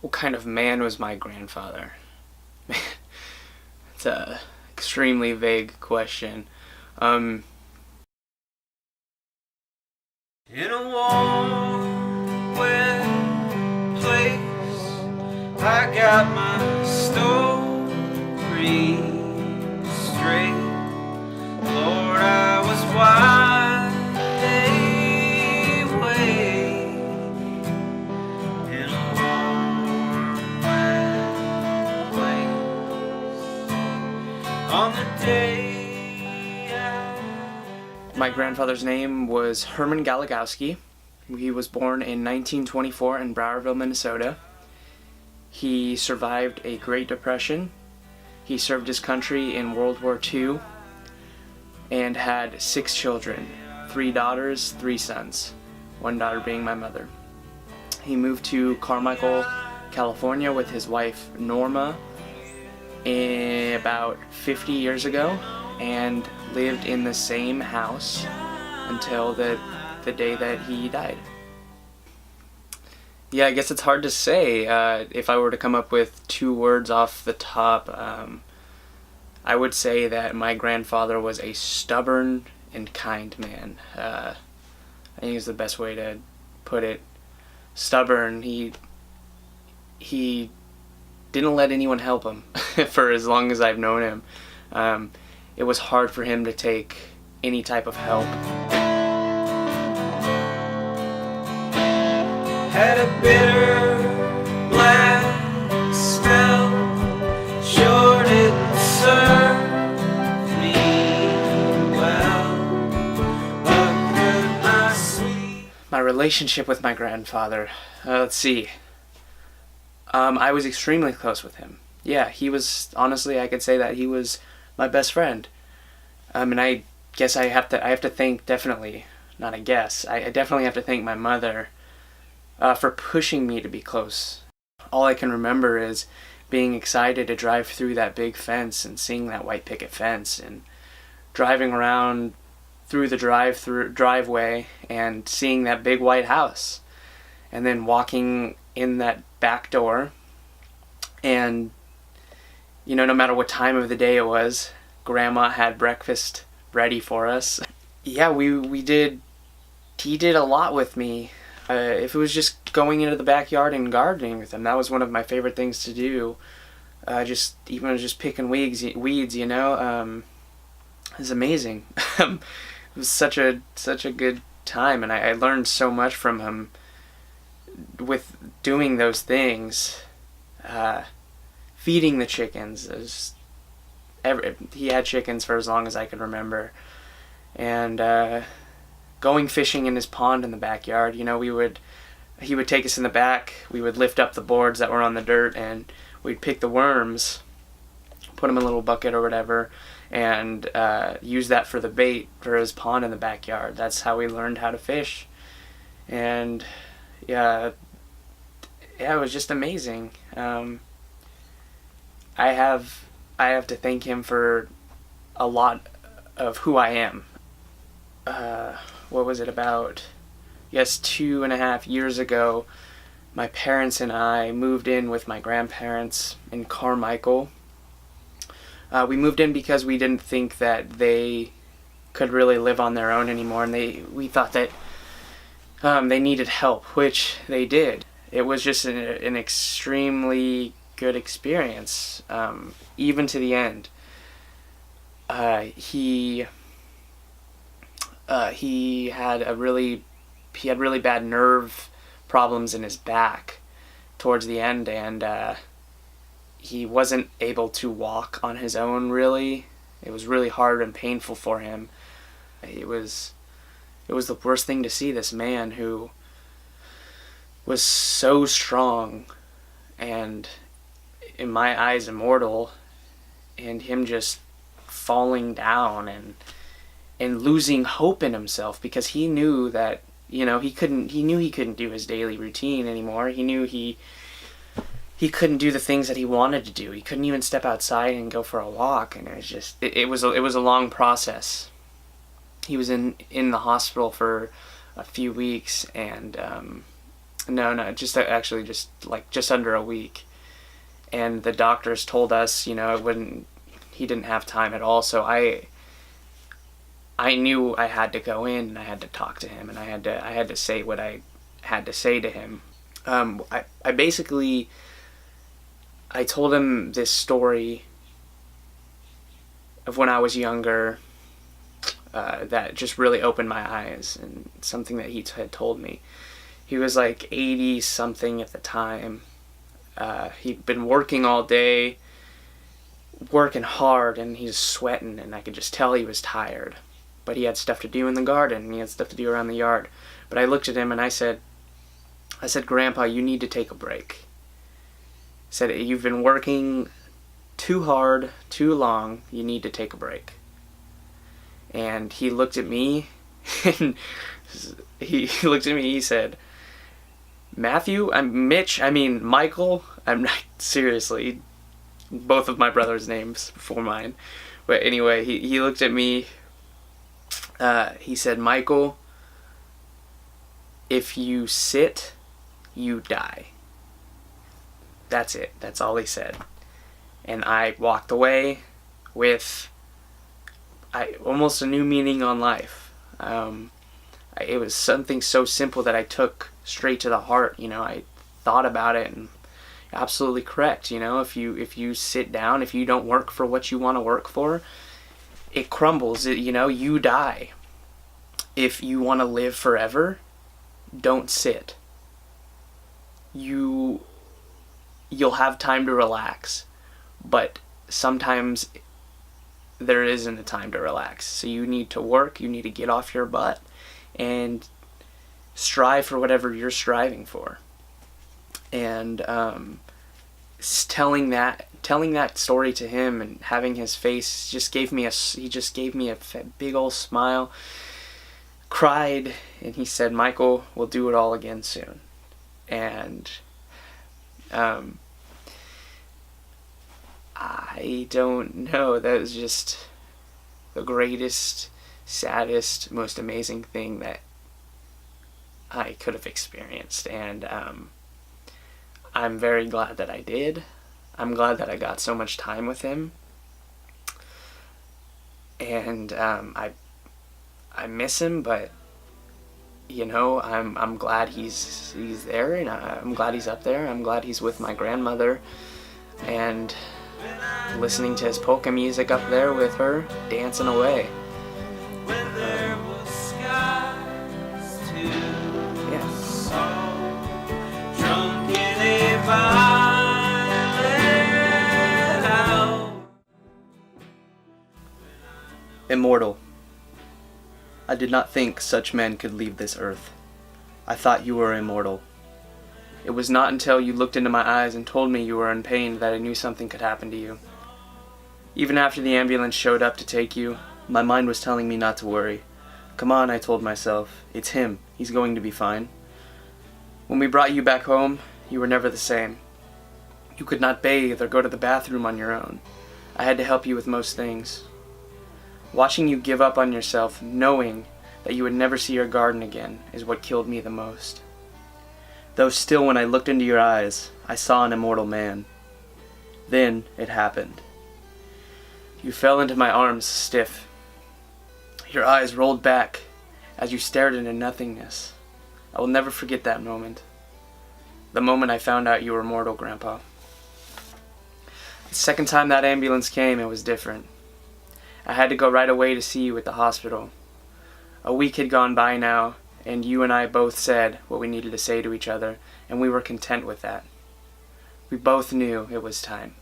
What kind of man was my grandfather? It's a extremely vague question. In a warm, wet place, I got my story straight. Lord, I was wide awake in a warm, wet place on the day My grandfather's name was Herman Galagowski. He was born in 1924 in Browerville, Minnesota. He survived a Great Depression. He served his country in World War II and had 6 children, 3 daughters, 3 sons, 1 daughter being my mother. He moved to Carmichael, California with his wife Norma about 50 years ago and lived in the same house until the day that he died. Yeah, I guess it's hard to say. If I were to come up with 2 words off the top, I would say that my grandfather was a stubborn and kind man. I think is the best way to put it. Stubborn. He didn't let anyone help him for as long as I've known him. It was hard for him to take any type of help. Had a bitter black spell, sure didn't serve me well. What could my sweet... My relationship with my grandfather, let's see. I was extremely close with him. Yeah, he was, honestly, I could say that he was my best friend. And I guess I have to thank, definitely, not a guess, I definitely have to thank my mother for pushing me to be close. All I can remember is being excited to drive through that big fence and seeing that white picket fence and driving around through the driveway and seeing that big white house and then walking in that back door and, you know, no matter what time of the day it was, Grandma had breakfast ready for us. Yeah, he did a lot with me. If it was just going into the backyard and gardening with him, that was one of my favorite things to do. Just picking weeds, you know. It was amazing. It was such a good time, and I learned so much from him with doing those things. Feeding the chickens. He had chickens for as long as I could remember. And going fishing in his pond in the backyard. You know, he would take us in the back. We would lift up the boards that were on the dirt, and we'd pick the worms, put them in a little bucket or whatever, and use that for the bait for his pond in the backyard. That's how we learned how to fish. And yeah, it was just amazing. I have to thank him for a lot of who I am. What was it, about, yes, 2.5 years ago, my parents and I moved in with my grandparents in Carmichael. We moved in because we didn't think that they could really live on their own anymore, and we thought that they needed help, which they did. It was just an extremely good experience, even to the end. He had really bad nerve problems in his back towards the end, and he wasn't able to walk on his own, really. It was really hard and painful for him. It was the worst thing to see this man who was so strong and, in my eyes, immortal, and him just falling down and losing hope in himself, because he knew that, you know, he couldn't do his daily routine anymore. He knew he couldn't do the things that he wanted to do. He couldn't even step outside and go for a walk, and it was a long process. He was in the hospital for a few weeks, and No, just under a week. And the doctors told us, he didn't have time at all. So I knew I had to go in and I had to talk to him and I had to say what I had to say to him. I basically, I told him this story of when I was younger, that just really opened my eyes, and something that he had told me. He was like 80 something at the time. He'd been working all day, working hard, and he's sweating, and I could just tell he was tired. But he had stuff to do in the garden, and he had stuff to do around the yard. But I looked at him and I said, Grandpa, you need to take a break. I said, you've been working too hard, too long, you need to take a break. And he looked at me, and he said, Michael, I'm not, seriously, both of my brother's names before mine. But anyway, he looked at me, he said, Michael, if you sit, you die. That's it. That's all he said. And I walked away with almost a new meaning on life. It was something so simple that I took straight to the heart. I thought about it, and absolutely correct. If you sit down, if you don't work for what you want to work for, it crumbles. You die. If you want to live forever, don't sit. You'll have time to relax, but sometimes there isn't a time to relax. So you need to work, you need to get off your butt and strive for whatever you're striving for. And telling that story to him and having his face just gave me a big old smile, cried, and he said, Michael, we'll do it all again soon. And I don't know, that was just the greatest, saddest, most amazing thing that I could have experienced. And I'm very glad that I did. I'm glad that I got so much time with him. And I miss him, but I'm glad he's there, and I'm glad he's up there. I'm glad he's with my grandmother and listening to his polka music up there with her, dancing away. Immortal. I did not think such men could leave this earth. I thought you were immortal. It was not until you looked into my eyes and told me you were in pain that I knew something could happen to you. Even after the ambulance showed up to take you, my mind was telling me not to worry. Come on, I told myself. It's him. He's going to be fine. When we brought you back home, you were never the same. You could not bathe or go to the bathroom on your own. I had to help you with most things. Watching you give up on yourself, knowing that you would never see your garden again, is what killed me the most. Though still, when I looked into your eyes, I saw an immortal man. Then it happened. You fell into my arms stiff. Your eyes rolled back as you stared into nothingness. I will never forget that moment. The moment I found out you were immortal, Grandpa. The second time that ambulance came, it was different. I had to go right away to see you at the hospital. A week had gone by now, and you and I both said what we needed to say to each other, and we were content with that. We both knew it was time.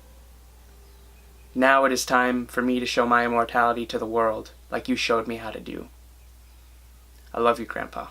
Now it is time for me to show my immortality to the world, like you showed me how to do. I love you, Grandpa.